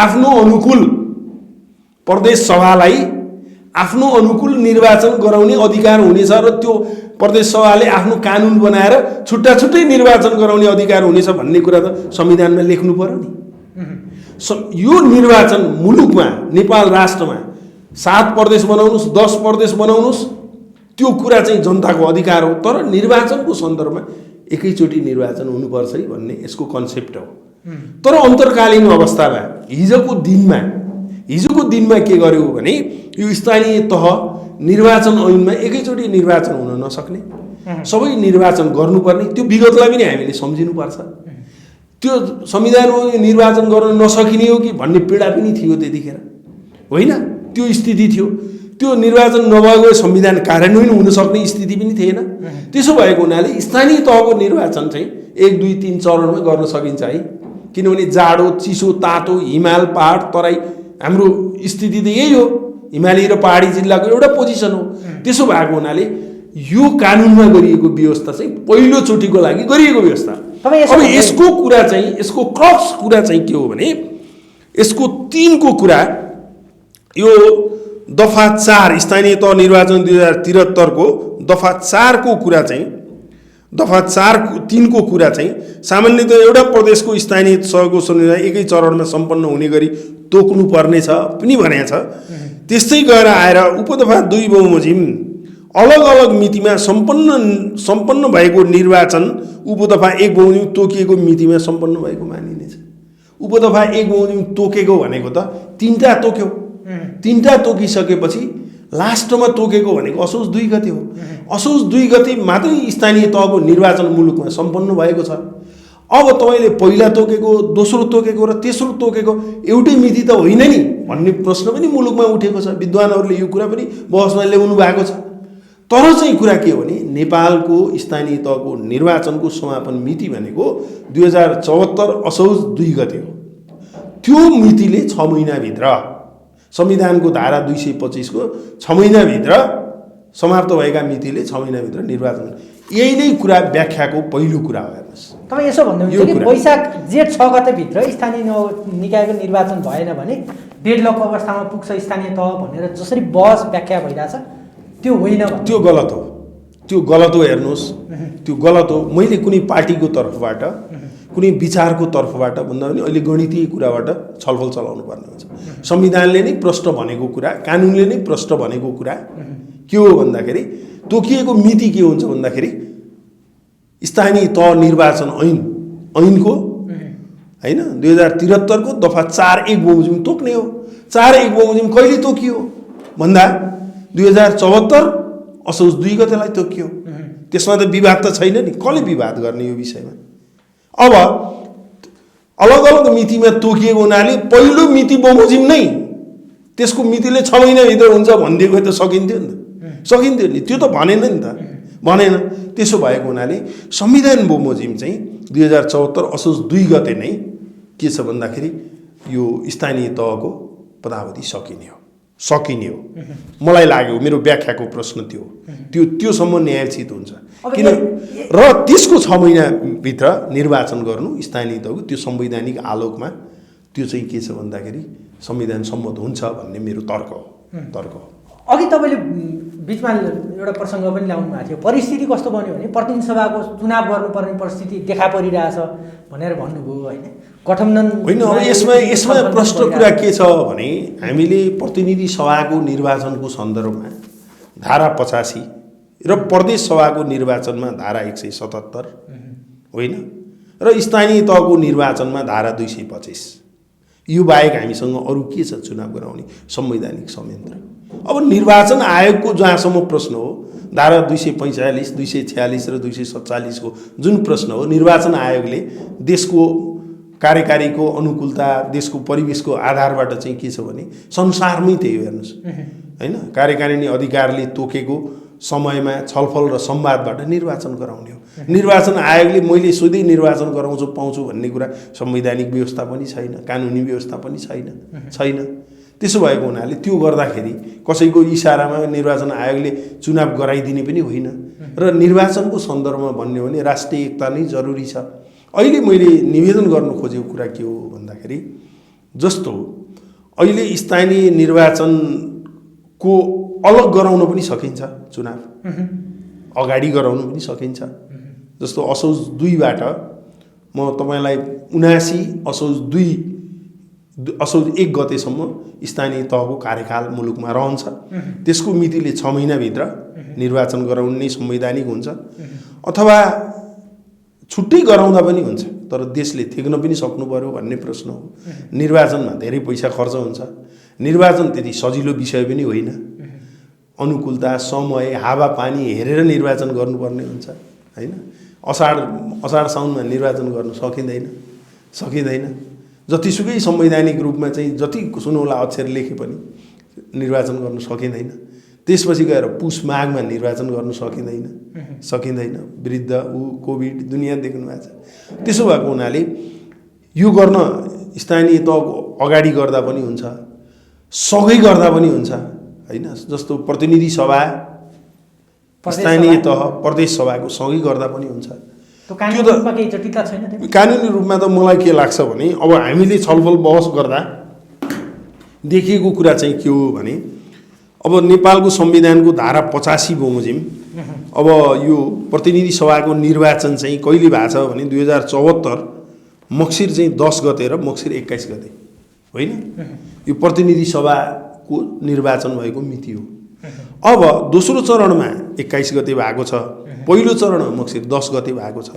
आफ्नो अनुकूल प्रदेश सभालाई आफ्नो अनुकूल निर्वाचन गराउने अधिकार हुनेछ र त्यो प्रदेश सभाले आफ्नो कानुन बनाएर छुट्टा छुट्टै निर्वाचन गराउने अधिकार हुनेछ भन्ने कुरा त संविधानमा लेख्नु पर्यो नि। यो निर्वाचन मुलुकमा नेपाल राष्ट्रमा 7 प्रदेश बनाउनुस् 10 प्रदेश बनाउनुस् त्यो कुरा चाहिँ जनताको अधिकार हो, तर निर्वाचनको सन्दर्भमा एकैचोटि निर्वाचन हुनुपर्छ है भन्ने यसको कन्सेप्ट हो। तर अन्तर्कालीन अवस्थामा हिजोको दिनमा के गर्यो भने यो स्थानीय तह निर्वाचन ऐनमा एकैचोटि निर्वाचन हुन नसक्ने, सबै निर्वाचन गर्नुपर्ने, त्यो विगतलाई पनि हामीले सम्झिनुपर्छ। त्यो संविधानमा निर्वाचन गर्न नसकिने हो कि भन्ने पीडा पनि थियो त्यतिखेर, होइन? त्यो स्थिति थियो। त्यो निर्वाचन नभएको संविधान कार्यान्वयन हुन सक्ने स्थिति पनि थिएन। त्यसो भएको हुनाले स्थानीय तहको निर्वाचन चाहिँ 1, 2, 3 चरणमा गर्न सकिन्छ है, किनभने जाडो, चिसो, तातो, हिमाल, पहाड, तराई हाम्रो स्थिति त यही हो। हिमाली र पहाडी जिल्लाको एउटा पोजिसन हो। त्यसो भएको हुनाले यो कानुनमा गरिएको व्यवस्था चाहिँ पहिलोचोटिको लागि गरिएको व्यवस्था। अब यसको कुरा चाहिँ यसको क्रक्स कुरा चाहिँ के हो भने यसको 3 को कुरा, यो दफा 4 स्थानीय तह निर्वाचन 2073 को दफा 4 को कुरा चाहिँ दफा 3 को कुरा चाहिँ सामान्यतः एउटा प्रदेशको स्थानीय तहको चुनाव एकै चरणमा सम्पन्न हुने गरी तोक्नु पर्नेछ पनि भनेको छ। त्यस्तै गएर आएर उपदफा 2 बमोजिम अलग अलग मितिमा सम्पन्न भएको निर्वाचन उपदफा 1 बमोजिम तोकिएको मितिमा सम्पन्न भएको मानिनेछ। उपदफा 1 बमोजिम तोकेको भनेको त 3टा तोक्यो, 3टा तोकिसकेपछि लास्टमा तोकेको भनेको असोज 2 गते हो। असोज 2 गते मात्रै स्थानीय तहको निर्वाचन मुलुकमा सम्पन्न भएको छ। अब तपाईँले पहिला तोकेको, दोस्रो तोकेको र तेस्रो तोकेको एउटै मिति त होइन नि भन्ने प्रश्न पनि मुलुकमा उठेको छ। विद्वानहरूले यो कुरा पनि बहसमा ल्याउनु भएको छ। तर चाहिँ कुरा के हो भने नेपालको स्थानीय तहको निर्वाचनको समापन मिति भनेको 2074 असोज 2 गते हो। त्यो मितिले 6 महिनाभित्र संविधानको धारा 225 को 6 महिनाभित्र समाप्त भएका मितिले 6 महिनाभित्र निर्वाचन, यही नै कुरा व्याख्याको पहिलो कुरा हो। हेर्नुहोस्, तपाईँ यसो भन्नुहुन्छ कि वैशाख जेठ 6 गतेभित्र स्थानीय निकायको निर्वाचन भएन भने डेडलक अवस्थामा पुग्छ स्थानीय तह भनेर जसरी बहस व्याख्या भइरहेछ त्यो होइन। त्यो गलत हो, त्यो गलत हो। हेर्नुहोस्, त्यो गलत हो। मैले कुनै पार्टीको तर्फबाट कुनै विचारको तर्फबाट भन्दा पनि अहिले गणितीय कुराबाट छलफल चलाउनु पर्ने हुन्छ। संविधानले नै प्रश्न भनेको कुरा, कानुनले नै प्रश्न भनेको कुरा के हो भन्दाखेरि तोकिएको मिति के हुन्छ भन्दाखेरि स्थानीय तह निर्वाचन ऐनको होइन 2073 को दफा 4(1) बमोजिम तोक्ने हो। 4(1) बमोजिम कहिले तोकियो भन्दा 2074 असोज 2 गतेलाई तोकियो। त्यसमा त विवाद त छैन नि, कसले विवाद गर्ने यो विषयमा। अब अलग अलग मितिमा तोकिएको हुनाले पहिलो मिति बमोजिम नै त्यसको मितिले 6 महिनाभित्र हुन्छ भनिदिएको त सकिन्थ्यो नि त, सकिन्थ्यो नि। त्यो त भनेन नि त, भनेन। त्यसो भएको हुनाले संविधान बमोजिम चाहिँ 2074 असोज 2 गते नै के छ भन्दाखेरि यो स्थानीय तहको पदावधि सकिने हो। मलाई लाग्यो, मेरो व्याख्याको प्रश्न त्योसम्म न्यायोचित हुन्छ। किन र त्यसको 6 महिनाभित्र निर्वाचन गर्नु स्थानीय तहको त्यो संवैधानिक आलोकमा त्यो चाहिँ के छ भन्दाखेरि संविधान सम्मत हुन्छ भन्ने मेरो तर्क हो। अघि तपाईँले बिचमा एउटा प्रसङ्ग पनि ल्याउनु भएको थियो, परिस्थिति कस्तो बन्यो भने प्रतिनिधि सभाको चुनाव गर्नुपर्ने परिस्थिति देखा परिरहेछ भनेर भन्नुभयो, होइन? गठबन्धन होइन। अब यसमा प्रश्न कुरा के छ भने हामीले प्रतिनिधि सभाको निर्वाचनको सन्दर्भमा धारा 85 र प्रदेश सभाको निर्वाचनमा धारा 177 होइन, र स्थानीय तहको निर्वाचनमा धारा 225 यो बाहेक हामीसँग अरू के छ चुनाव गराउने संवैधानिक संयन्त्र। अब निर्वाचन आयोगको जहाँसम्म प्रश्न हो धारा 245, 246 र 247 को जुन प्रश्न हो, निर्वाचन आयोगले देशको कार्यकारीको अनुकूलता, देशको परिवेशको आधारबाट चाहिँ के छ भने संसारमै त्यही हो। हेर्नुहोस्, होइन? कार्यकारिणी अधिकारले तोकेको समयमा छलफल र संवादबाट निर्वाचन गराउने हो। निर्वाचन आयोगले मैले सोधै निर्वाचन गराउँछु पाउँछु भन्ने कुरा संवैधानिक व्यवस्था पनि छैन, कानुनी व्यवस्था पनि छैन। त्यसो भएको हुनाले त्यो गर्दाखेरि कसैको इसारामा निर्वाचन आयोगले चुनाव गराइदिने पनि होइन र निर्वाचनको सन्दर्भमा भन्ने हो भने राष्ट्रिय एकता नै जरुरी छ। अहिले मैले निवेदन गर्नु खोजेको कुरा के हो भन्दाखेरि जस्तो अहिले स्थानीय निर्वाचनको अलग गराउन पनि सकिन्छ, चुनाव अगाडि गराउन पनि सकिन्छ। जस्तो असोज 2बाट म तपाईलाई 79 असोज 1 गतेसम्म स्थानीय तहको कार्यकाल मुलुकमा रहन्छ। त्यसको मितिले 6 महिनाभित्र निर्वाचन गराउनु नै संवैधानिक हुन्छ, अथवा छुट्टै गराउँदा पनि हुन्छ, तर देशले थेग्न पनि सक्नु पर्यो भन्ने प्रश्न हो। निर्वाचनमा धेरै पैसा खर्च हुन्छ, निर्वाचन त्यति सजिलो विषय पनि होइन। अनुकूलता, समय, हावापानी हेरेर निर्वाचन गर्नुपर्ने हुन्छ हैन। असाढ साउनमा निर्वाचन गर्न सकिँदैन। जतिसुकै संवैधानिक रूपमा चाहिँ जति सुनौला अक्षर लेखे पनि निर्वाचन गर्न सकिँदैन। त्यसपछि गएर पुष माघमा निर्वाचन गर्न सकिँदैन। वृद्ध कोभिड दुनिया देख्नु भएको छ। त्यसो भएको हुनाले यो गर्न स्थानीय तहको अगाडि गर्दा पनि हुन्छ, सँगै गर्दा पनि हुन्छ हैन। जस्तो प्रतिनिधि सभा, स्थानीय तह, प्रदेश सभाको सँगै गर्दा पनि हुन्छ। कानुनी रूपमा केही जटिलता छैन? कानुनी रूपमा त मलाई के लाग्छ भने अब हामीले छलफल बहस गर्दा देखिएको कुरा चाहिँ के हो भने अब नेपालको संविधानको धारा 85 बमोजिम अब यो प्रतिनिधि सभाको निर्वाचन चाहिँ कहिले भएको छ भने 2074 मक्सिर चाहिँ 10 गते र मक्सिर 21 गते होइन। यो प्रतिनिधि सभाको निर्वाचन भएको मिति हो। अब दोस्रो चरणमा 21 गते भएको छ, पहिलो चरणमा मक्सिर 10 गते भएको छ।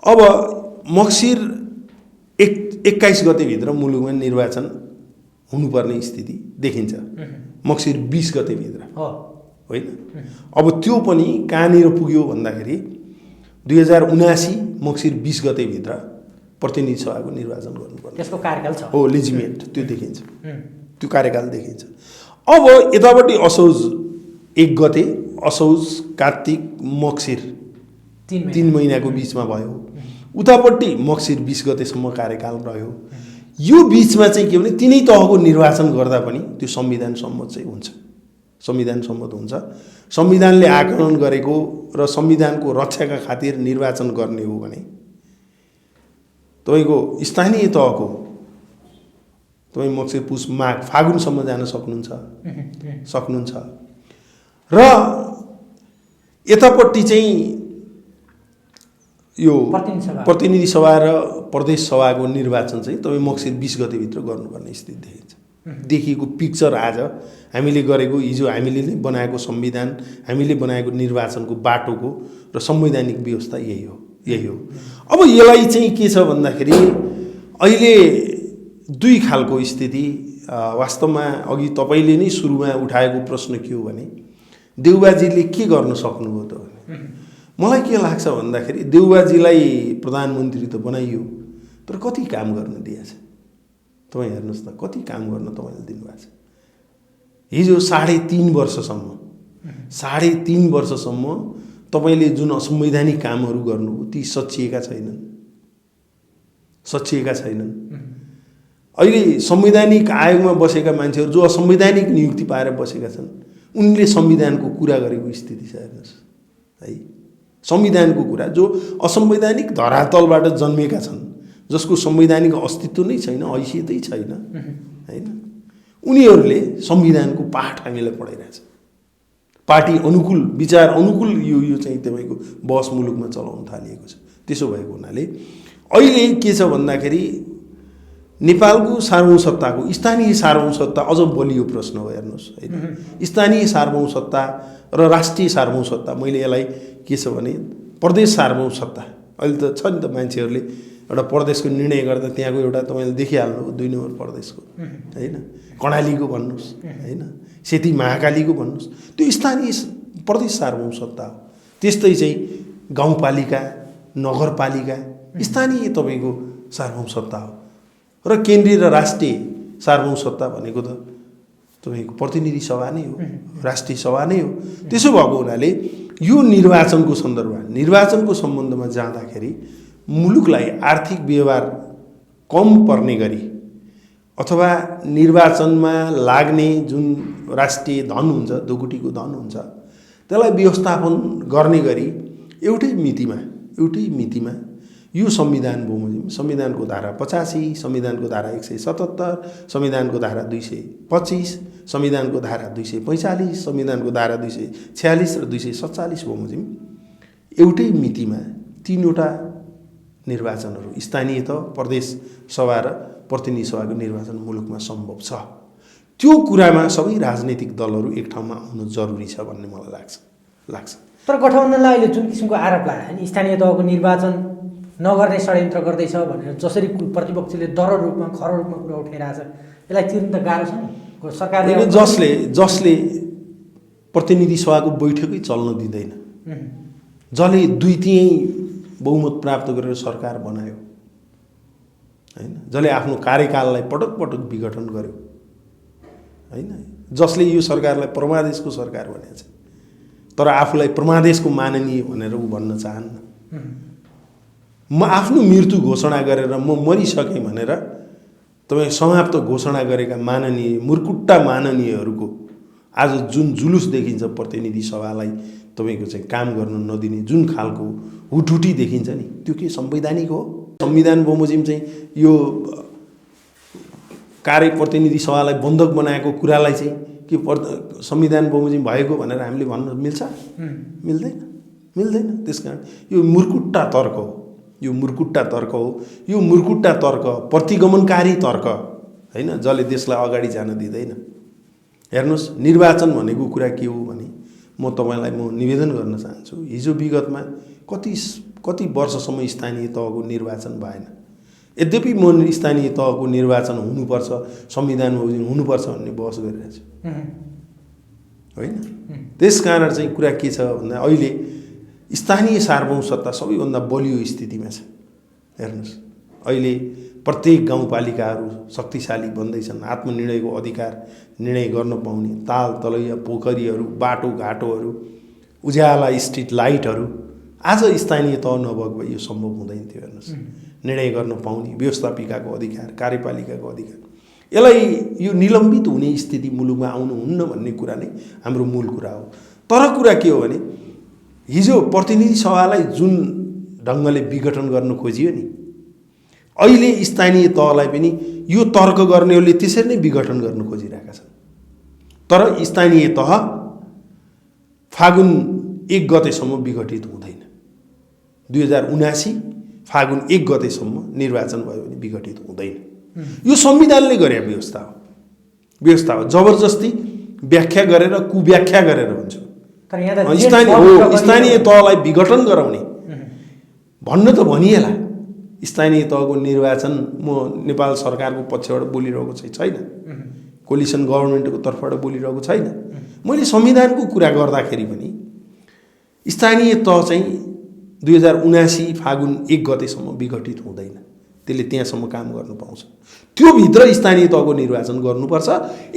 अब मक्सिर 21 गतेभित्र मुलुकमा निर्वाचन हुनुपर्ने स्थिति देखिन्छ, मक्सिर 20 गतेभित्र होइन। अब त्यो पनि कहाँनिर पुग्यो भन्दाखेरि 2079 मक्सिर 20 गतेभित्र प्रतिनिधि सभाको निर्वाचन गर्नुपर्छ। त्यसको कार्यकाल छ, हो लेजिमेट, त्यो देखिन्छ, त्यो कार्यकाल देखिन्छ। अब यतापट्टि असोज 1 गते, असोज, कार्तिक, मक्सिर 3 महिनाको बिचमा भयो। उतापट्टि मक्सिर 20 गतेसम्म कार्यकाल रह्यो। यो बिचमा चाहिँ के भने तिनै तहको निर्वाचन गर्दा पनि त्यो संविधान सम्मत चाहिँ हुन्छ, संविधानले आकलन गरेको र संविधानको रक्षाका खातिर निर्वाचन गर्ने हो भने तपाईँको स्थानीय तहको तपाईँ मक्सिर पुष माघ फागुनसम्म जान सक्नुहुन्छ र यतापट्टि चाहिँ यो प्रतिनिधि सभा र प्रदेश सभाको निर्वाचन चाहिँ तपाईँ मक्सिर 20 गतेभित्र गर्नुपर्ने स्थिति देखिन्छ। देखिएको पिक्चर आज हामीले गरेको, हिजो हामीले नै बनाएको संविधान, हामीले बनाएको निर्वाचनको बाटोको र संवैधानिक व्यवस्था यही हो। अब यसलाई चाहिँ के छ भन्दाखेरि अहिले दुई खालको स्थिति वास्तवमा अघि तपाईले नै सुरुमा उठाएको प्रश्न के हो भने देउबाजीले के गर्न सक्नुभयो त भने मलाई के लाग्छ भन्दाखेरि देउबाजीलाई प्रधानमन्त्री त बनाइयो, तर कति काम गर्न दिएछ तपाईँ हेर्नुहोस् त, कति काम गर्न तपाईँले दिनुभएको छ। हिजो 3.5 वर्षसम्म तपाईँले जुन असंवैधानिक कामहरू गर्नुभयो ती सच्याएका छैनन्। अहिले संवैधानिक आयोगमा बसेका मान्छेहरू जो असंवैधानिक नियुक्ति पाएर बसेका छन् उनले संविधानको कुरा गरेको स्थिति छ हेर्नुहोस् है। संविधानको कुरा जो असंवैधानिक धरातलबाट जन्मेका छन्, जसको संवैधानिक अस्तित्व नै छैन, हैसियतै छैन हैन, उनीहरूले संविधानको पाठ हामीलाई पढाइरहेछ। पार्टी अनुकूल, विचार अनुकूल यो चाहिँ तपाईँको बहस मुलुकमा चलाउन थालिएको छ। त्यसो भएको हुनाले अहिले के छ भन्दाखेरि नेपालको सार्वभौमसत्ताको, स्थानीय सार्वभौमसत्ता अझ बलियो प्रश्न हो हेर्नुहोस् हैन। स्थानीय सार्वभौमसत्ता र राष्ट्रिय सार्वभौमसत्ता, मैले यसलाई के छ भने प्रदेश सार्वभौमसत्ता, अहिले त छ नि त मान्छेहरूले एउटा प्रदेशको निर्णय गर्दा त्यहाँको एउटा तपाईँले देखिहाल्नु 2 नम्बर प्रदेशको हैन, कर्णालीको भन्नुहोस् हैन, सेती महाकालीको भन्नुहोस्, त्यो स्थानीय प्रदेश सार्वभौमसत्ता हो। त्यस्तै चाहिँ गाउँपालिका, नगरपालिका स्थानीय तपाईँको सार्वभौमसत्ता हो। र केन्द्रीय र राष्ट्रिय सार्वभौमसत्ता भनेको त तपाईँको प्रतिनिधि सभा नै हो, राष्ट्रिय सभा नै हो। त्यसो भएको हुनाले यो निर्वाचनको सम्बन्धमा जाँदाखेरि मुलुकलाई आर्थिक व्यवहार कम पर्ने गरी अथवा निर्वाचनमा लाग्ने जुन राष्ट्रिय धन हुन्छ, दोकुटीको धन हुन्छ, त्यसलाई व्यवस्थापन गर्ने गरी एउटै मितिमा यो संविधान बमोजिम संविधानको धारा 85, संविधानको धारा 177, संविधानको धारा 225, संविधानको धारा 245, संविधानको धारा 246 र 247 बमोजिम एउटै मितिमा 3वटा निर्वाचनहरू स्थानीय तह, प्रदेश सभा र प्रतिनिधि सभाको निर्वाचन मुलुकमा सम्भव छ। त्यो कुरामा सबै राजनीतिक दलहरू एक ठाउँमा आउनु जरुरी छ भन्ने मलाई लाग्छ। तर गठबन्धनलाई अहिले जुन किसिमको आरोप लाग्यो नि, स्थानीय तहको निर्वाचन नगर्ने षड्यन्त्र गर्दैछ भनेर जसरी प्रतिपक्षले दर रूपमा खर रूपमा कुरा उठाइरहेछ, यसलाई तिर्न त गाह्रो छ नि। सरकारले जसले प्रतिनिधि सभाको बैठकै चल्न दिँदैन, जसले 2/3 बहुमत प्राप्त गरेर सरकार बनायो हैन, जसले आफ्नो कार्यकाललाई पटक पटक विघटन गर्यो हैन, जसले यो सरकारलाई परमादेशको सरकार भनेको छ, तर आफूलाई परमादेशको माननीय भनेर ऊ भन्न चाहन्न। म आफ्नो मृत्यु घोषणा गरेर म मरिसकेँ भनेर तपाईँ समाप्त घोषणा गरेका माननीय मुर्कुट्टा माननीयहरूको आज जुन जुलुस देखिन्छ प्रतिनिधि सभालाई तपाईँको चाहिँ काम गर्न नदिने जुन खालको हुटहुटी देखिन्छ नि, त्यो के संवैधानिक हो? संविधान बमोजिम चाहिँ यो कार्य प्रतिनिधि सभालाई बन्धक बनाएको कुरालाई चाहिँ के संविधान बमोजिम भएको भनेर हामीले भन्न मिल्छ? मिल्दैन। त्यसकारण यो मुर्कुट्टा तर्क हो, यो मुर्कुट्टा तर्क प्रतिगमनकारी तर्क हैन, जसले देशलाई अगाडि जान दिँदैन। हेर्नुहोस्, निर्वाचन भनेको कुरा के हो भने म तपाईलाई निवेदन गर्न चाहन्छु, हिजो विगतमा कति वर्षसम्म स्थानीय तहको निर्वाचन भएन। यद्यपि म स्थानीय तहको निर्वाचन हुनुपर्छ, संविधान हुनुपर्छ भन्ने बहस गरिरहेको छु होइन। त्यसकारण चाहिँ कुरा के छ भन्दा अहिले स्थानीय सार्वभौम सत्ता सबैभन्दा बलियो स्थितिमा छ। हेर्नुहोस्, अहिले प्रत्येक गाउँपालिकाहरू शक्तिशाली बन्दैछन्, आत्मनिर्णयको अधिकार निर्णय गर्न पाउने, ताल तलैया पोखरीहरू, बाटोघाटोहरू, उज्याला स्ट्रिट लाइटहरू आज स्थानीय तह नभएको भए यो सम्भव हुँदैन थियो। हेर्नुहोस्, निर्णय गर्न पाउने व्यवस्थापिकाको अधिकार, कार्यपालिकाको अधिकार, यसलाई यो निलम्बित हुने स्थिति मुलुकमा आउनुहुन्न भन्ने कुरा नै हाम्रो मूल कुरा हो। तर कुरा के हो भने हिजो प्रतिनिधि सभालाई जुन ढङ्गले विघटन गर्न खोजियो नि, अहिले स्थानीय तहलाई पनि यो तर्क गर्नेहरूले त्यसरी नै विघटन गर्न खोजिरहेका छन्। तर स्थानीय तह फागुन 1 गतेसम्म विघटित हुँदैन। 2079 फागुन 1 गतेसम्म निर्वाचन भयो भने विघटित हुँदैन। यो संविधानले गरे व्यवस्था हो। जबरजस्ती व्याख्या गरेर कुव्याख्या गरेर भन्छ स्थानीय तहलाई विघटन गराउने भन्न त भनिएला। स्थानीय तहको निर्वाचन म नेपाल सरकारको पक्षबाट बोलिरहेको छैन, कोलिसन गभर्नमेन्टको तर्फबाट बोलिरहेको छैन। मैले संविधानको कुरा गर्दाखेरि पनि स्थानीय तह चाहिँ 2079 फागुन 1 गतेसम्म विघटित हुँदैन, त्यसले त्यहाँसम्म काम गर्न पाउँछ। त्यो भित्र स्थानीय तहको निर्वाचन गर्नुपर्छ।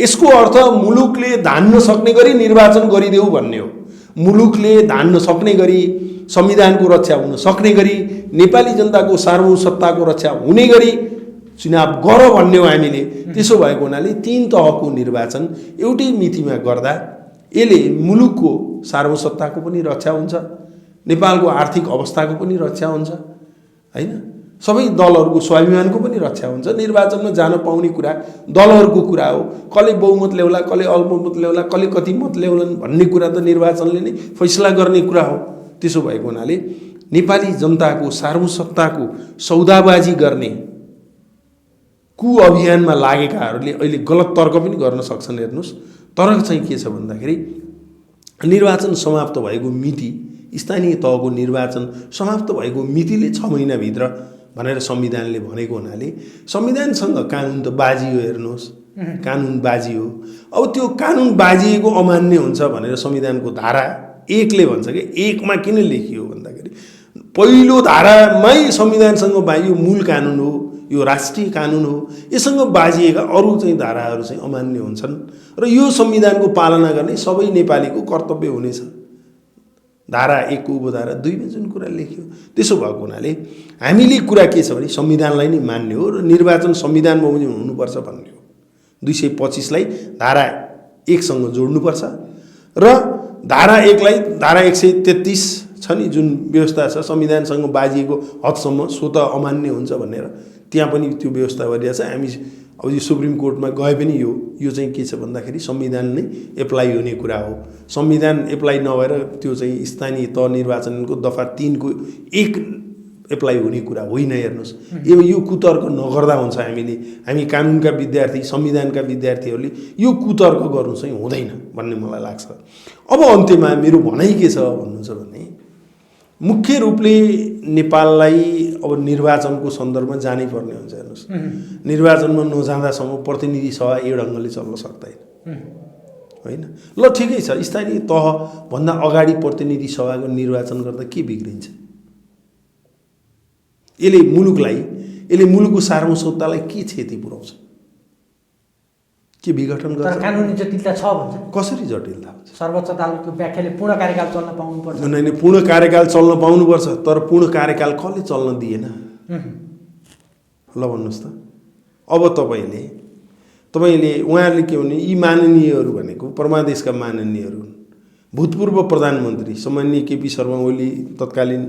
यसको अर्थ मुलुकले धान्न सक्ने गरी निर्वाचन गरिदेऊ भन्ने हो। मुलुकले धान्न सक्ने गरी, संविधानको रक्षा हुन सक्ने गरी, नेपाली जनताको सार्वभौम सत्ताको रक्षा हुने गरी चुनाव गर भन्ने हो हामीले। त्यसो भएको हुनाले 3 तहको निर्वाचन एउटै मितिमा गर्दा यसले मुलुकको सार्वभौम सत्ताको पनि रक्षा हुन्छ, नेपालको आर्थिक अवस्थाको पनि रक्षा हुन्छ हैन, सबै दलहरूको स्वाभिमानको पनि रक्षा हुन्छ। निर्वाचनमा जान पाउने कुरा दलहरूको कुरा हो। कसले बहुमत ल्याउला, कसले अल्पमत ल्याउला, कसले कति मत ल्याउलान् भन्ने कुरा त निर्वाचनले नै फैसला गर्ने कुरा हो। त्यसो भएको हुनाले नेपाली जनताको सार्वभौम सत्ताको सौदाबाजी गर्ने अभियानमा लागेकाहरूले अहिले गलत तर्क पनि गर्न सक्छन्। हेर्नुहोस्, तर चाहिँ के छ भन्दाखेरि निर्वाचन समाप्त भएको मिति, स्थानीय तहको निर्वाचन समाप्त भएको मितिले 6 महिनाभित्र भनेर संविधानले भनेको हुनाले संविधानसँग कानुन त बाजियो। हेर्नुहोस्, कानुन बाजियो। अब त्यो कानुन बाजिएको अमान्य हुन्छ भनेर संविधानको धारा 1ले भन्छ कि 1मा किन लेखियो भन्दाखेरि पहिलो धारामै संविधानसँग बाजियो, मूल कानुन हो, यो राष्ट्रिय कानुन हो, यससँग बाजिएका अरू चाहिँ धाराहरू चाहिँ अमान्य हुन्छन् र यो संविधानको पालना गर्ने सबै नेपालीको कर्तव्य हुनेछ। धारा 1 को उपधारा 2 मा जुन कुरा लेख्यो, त्यसो भएको हुनाले हामीले कुरा के छ भने संविधानलाई नै मान्ने हो र निर्वाचन संविधान बमोजिम हुनुपर्छ भन्ने हो। 225 लाई धारा 1 सँग जोड्नुपर्छ र धारा 1 लाई धारा 133 छ नि जुन व्यवस्था छ संविधानसँग बाजिएको हदसम्म स्वत अमान्य हुन्छ भनेर त्यहाँ पनि त्यो व्यवस्था गरिएको छ। हामी अब यो सुप्रिम कोर्टमा गए पनि यो चाहिँ के छ भन्दाखेरि संविधान नै एप्लाई हुने कुरा हो। संविधान एप्लाई नभएर त्यो चाहिँ स्थानीय तह निर्वाचनको दफा 3 को 1 एप्लाई हुने कुरा होइन। हेर्नुहोस्, यो कुतर्क नगर्दा हुन्छ। हामी कानुनका विद्यार्थी, संविधानका विद्यार्थीहरूले यो कुतर्क गर्नु चाहिँ हुँदैन भन्ने मलाई लाग्छ। अब अन्त्यमा मेरो भनाइ के छ भन्नुहुन्छ भने मुख्य रूपले नेपाललाई अब निर्वाचनको सन्दर्भमा जानै पर्ने हुन्छ। हेर्नुहोस्, निर्वाचनमा नजाँदासम्म प्रतिनिधि सभा यो ढङ्गले चल्न सक्दैन होइन। ल ठिकै छ, स्थानीय तहभन्दा अगाडि प्रतिनिधि सभाको निर्वाचन गर्दा के बिग्रिन्छ? यसले मुलुकको सार्वभौमतालाई के क्षति पुर्याउँछ? के विघटन गर्छ? तर कानुनी जटिलता छ भन्छ। कसरी जटिलता हुन्छ? सर्वोच्च अदालतको व्याख्याले पूर्ण कार्यकाल चल्न पाउनुपर्छ। नहीं, पूर्ण कार्यकाल चल्न पाउनुपर्छ, तर पूर्ण कार्यकाल कसले चल्न दिएन? ल भन्नुहोस् त। अब तपाईँले उहाँहरूले के भने यी माननीयहरू भनेको परमादेशका माननीयहरू, भूतपूर्व प्रधानमन्त्री सम्माननीय केपी शर्मा ओली, तत्कालीन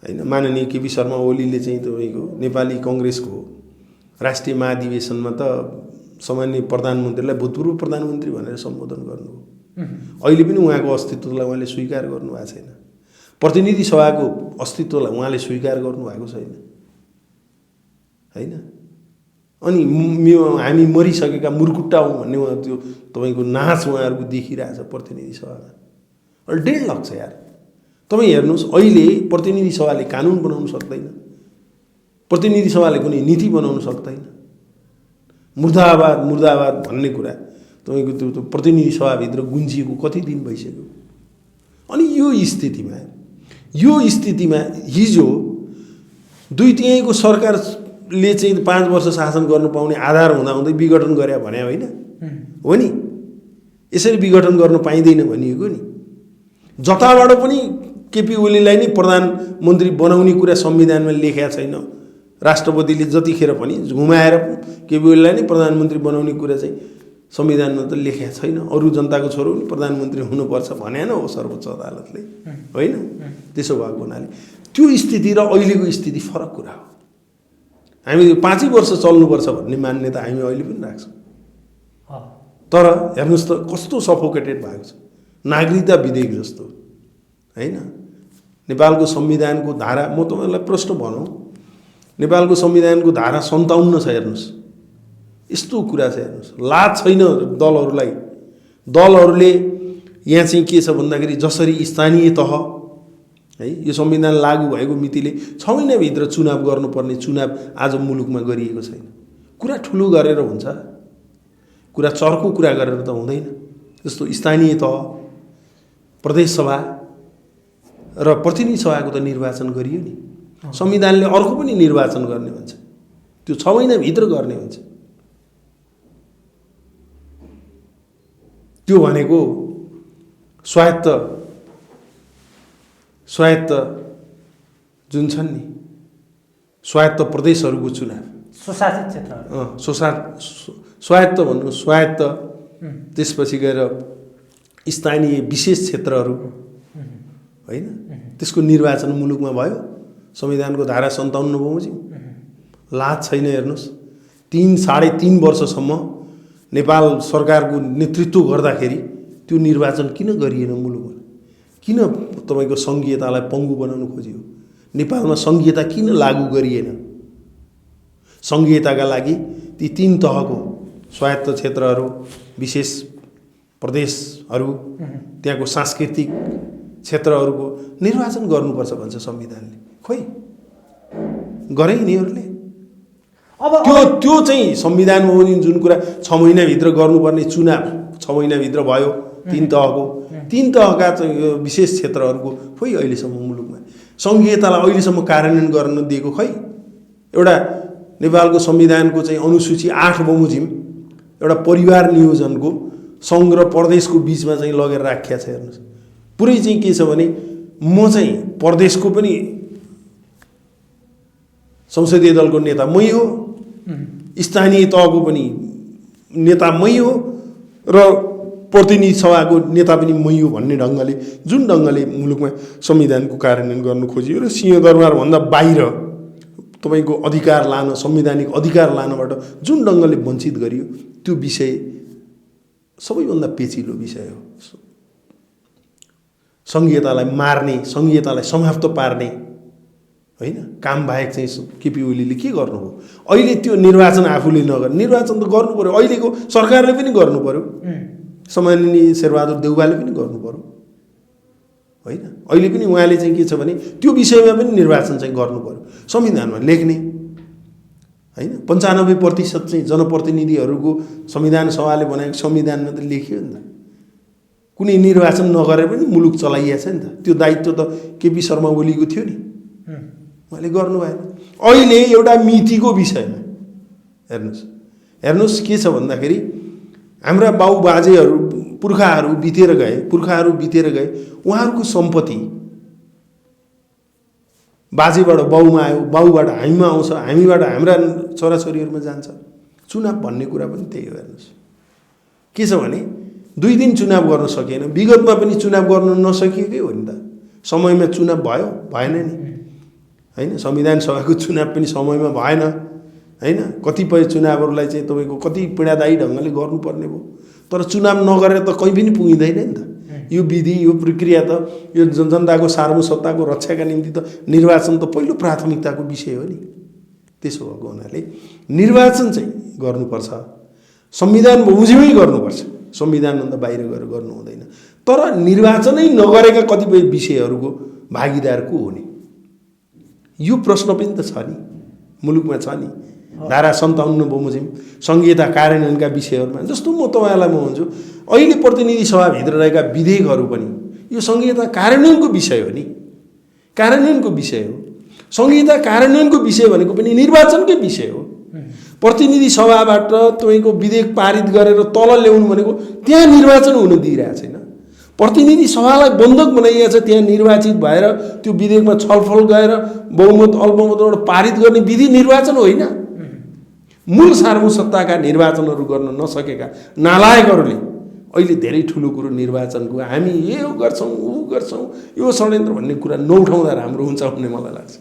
होइन माननीय केपी शर्मा ओलीले चाहिँ तपाईँको नेपाली कांग्रेसको राष्ट्रिय महाधिवेशनमा त सामान्य प्रधानमन्त्रीलाई भूतपूर्व प्रधानमन्त्री भनेर सम्बोधन गर्नुभयो। अहिले पनि उहाँको अस्तित्वलाई उहाँले स्वीकार गर्नुभएको छैन। प्रतिनिधि सभाको अस्तित्वलाई उहाँले स्वीकार गर्नुभएको छैन होइन। अनि हामी मरिसकेका मुर्कुट्टा हौँ भन्ने उहाँ त्यो तपाईँको नाच उहाँहरूको देखिरहेछ प्रतिनिधि सभामा। अहिले 1.5 लाख छ यार। तपाईँ हेर्नुहोस्, अहिले प्रतिनिधि सभाले कानुन बनाउन सक्दैन, प्रतिनिधि सभाले कुनै नीति बनाउन सक्दैन। मुर्दाबाद भन्ने कुरा तपाईँको त्यो प्रतिनिधि सभाभित्र गुन्जिएको कति दिन भइसक्यो। अनि यो स्थितिमा हिजो 2/3 सरकारले चाहिँ 5 वर्ष शासन गर्नु पाउने आधार हुँदाहुँदै विघटन गरे भने होइन हो नि। यसरी विघटन गर्न पाइँदैन भनिएको नि। जताबाट पनि केपी ओलीलाई नै प्रधानमन्त्री बनाउने कुरा संविधानमा लेखेको छैन। राष्ट्रपतिले जतिखेर पनि घुमाएर केपी ओलीलाई नै प्रधानमन्त्री बनाउने कुरा चाहिँ संविधानमा त लेखेको छैन। अरू जनताको छोरो पनि प्रधानमन्त्री हुनुपर्छ भनेन हो सर्वोच्च अदालतले होइन। त्यसो भएको हुनाले त्यो स्थिति र अहिलेको स्थिति फरक कुरा हो। हामी 5 वर्ष चल्नुपर्छ भन्ने मान्यता हामी अहिले पनि राख्छौँ। तर हेर्नुहोस् त कस्तो सफोकेटेड भएको छ, नागरिकता विधेयक जस्तो होइन। नेपालको संविधानको धारा, म तपाईँलाई प्रश्न भनौँ, नेपालको संविधानको धारा 57 छ। हेर्नुहोस्, यस्तो कुरा छ। हेर्नुहोस्, लाज छैन दलहरूले यहाँ चाहिँ के छ भन्दाखेरि जसरी स्थानीय तह है यो संविधान लागू भएको मितिले 6 महिनाभित्र चुनाव गर्नुपर्ने चुनाव आज मुलुकमा गरिएको छैन। कुरा ठुलो गरेर हुन्छ, कुरा चर्को कुरा गरेर त हुँदैन। जस्तो स्थानीय तह, प्रदेश सभा र प्रतिनिधि सभाको त निर्वाचन गरियो नि। संविधानले अर्को पनि निर्वाचन गर्ने भन्छ, त्यो 6 महिनाभित्र गर्ने हुन्छ। त्यो भनेको स्वायत्त जुन छन् नि स्वायत्त प्रदेशहरूको चुनाव, स्वशासित क्षेत्रहरू, स्वायत्त भन्नु स्वायत्त, त्यसपछि गएर स्थानीय विशेष क्षेत्रहरू होइन, त्यसको निर्वाचन मुलुकमा भयो संविधानको धारा 57 बमोजिम। लाज छैन। हेर्नुहोस्, 3-3.5 वर्षसम्म नेपाल सरकारको नेतृत्व गर्दाखेरि त्यो निर्वाचन किन गरिएन मुलुकमा? किन तपाईँको सङ्घीयतालाई पङ्गु बनाउन खोजियो? नेपालमा सङ्घीयता किन लागू गरिएन? सङ्घीयताका लागि ती 3 तहको स्वायत्त क्षेत्रहरू, विशेष प्रदेशहरू, त्यहाँको सांस्कृतिक क्षेत्रहरूको निर्वाचन गर्नुपर्छ भन्छ संविधानले। खोइ गरे यिनीहरूले? अब त्यो चाहिँ संविधानमा जुन कुरा 6 महिनाभित्र गर्नुपर्ने चुनाव 6 महिनाभित्र भयो। 3 तहका विशेष क्षेत्रहरूको खोइ अहिलेसम्म मुलुकमा सङ्घीयतालाई अहिलेसम्म कार्यान्वयन गर्न दिएको खै? एउटा नेपालको संविधानको चाहिँ अनुसूची 8 बमोजिम एउटा परिवार नियोजनको सङ्घ र प्रदेशको बीचमा चाहिँ लगेर राखिया छ। हेर्नुहोस् पुरै चाहिँ के छ भने म चाहिँ प्रदेशको पनि संसदीय दलको नेता मै हो, स्थानीय तहको पनि नेता मै हो र प्रतिनिधि सभाको नेता पनि मै हो भन्ने ढङ्गले जुन ढङ्गले मुलुकमा संविधानको कार्यान्वयन गर्नु खोजियो र सिंहदरबारभन्दा बाहिर तपाईँको अधिकार लान, संवैधानिक अधिकार लानबाट जुन ढङ्गले वञ्चित गरियो त्यो विषय सबैभन्दा पेचिलो विषय हो। सङ्घीयतालाई मार्ने, सङ्घीयतालाई समाप्त पार्ने होइन काम बाहेक चाहिँ केपी ओलीले के गर्नुभयो? अहिले त्यो निर्वाचन आफूले नगर, निर्वाचन त गर्नु पर्यो, अहिलेको सरकारले पनि गर्नु पर्यो, सम्माननीय शेरबहादुर देउवाले पनि गर्नु पर्यो होइन। अहिले पनि उहाँले चाहिँ के छ भने त्यो विषयमा पनि निर्वाचन चाहिँ गर्नु पर्यो, संविधानमा लेख्ने होइन। 95% चाहिँ जनप्रतिनिधिहरूको संविधान सभाले बनाएको संविधानमा त लेखियो नि त। कुनै निर्वाचन नगरेर पनि मुलुक चलाइएको छ नि त। त्यो दायित्व त केपी शर्मा ओलीको थियो नि, उहाँले गर्नु भएन। अहिले एउटा मितिको विषयमा हेर्नुहोस् के छ भन्दाखेरि हाम्रा बाबुबाजेहरू पुर्खाहरू बितेर गए, उहाँहरूको सम्पत्ति बाजेबाट बाउमा आयो, बाउबाट हामीमा आउँछ, हामीबाट हाम्रा छोराछोरीहरूमा जान्छ। चुनाव भन्ने कुरा पनि त्यही हो। हेर्नुहोस् के छ भने 2 दिन चुनाव गर्न सकिएन, विगतमा पनि चुनाव गर्न नसकिएकै हो नि त। समयमा चुनाव भयो भएन नि होइन। संविधान सभाको चुनाव पनि समयमा भएन होइन। कतिपय चुनावहरूलाई चाहिँ तपाईँको कति पीडादायी ढङ्गले गर्नुपर्ने भयो, तर चुनाव नगरेर त कहीँ पनि पुगिँदैन नि त। यो विधि, यो प्रक्रिया त यो जनताको सार्वभौमसत्ताको रक्षाका निम्ति त निर्वाचन त पहिलो प्राथमिकताको विषय हो नि। त्यसो भएको हुनाले निर्वाचन चाहिँ गर्नुपर्छ, संविधान बमोजिमै गर्नुपर्छ, संविधानभन्दा बाहिर गएर गर्नु हुँदैन। तर निर्वाचनै नगरेका कतिपय विषयहरूको भागीदार को हुने, यो प्रश्न पनि त छ नि, मुलुकमा छ नि। धारा 57 बमोजिम संघीयता कार्यान्वयनका विषयहरूमा जस्तो म तपाईँलाई भन्छु, अहिले प्रतिनिधि सभाभित्र रहेका विधेयकहरू पनि यो संघीयता कार्यान्वयनको विषय हो नि, कार्यान्वयनको विषय हो। संघीयता कार्यान्वयनको विषय भनेको पनि निर्वाचनकै विषय हो। प्रतिनिधि सभाबाट तपाईँको विधेयक पारित गरेर तल ल्याउनु भनेको त्यहाँ निर्वाचन हुन दिइरहेको छैन। प्रतिनिधि सभालाई बन्धक बनाइएको छ, त्यहाँ निर्वाचित भएर त्यो विधेयकमा छलफल गएर बहुमत अल्पमतबाट पारित गर्ने विधि निर्वाचन होइन। मूल सार्वभौमसत्ताका निर्वाचनहरू गर्न नसकेका नालायकहरूले अहिले धेरै ठुलो कुरो निर्वाचनको हामी यो गर्छौँ ऊ गर्छौँ यो षड्यन्त्र भन्ने कुरा नउठाउँदा राम्रो हुन्छ भन्ने मलाई लाग्छ।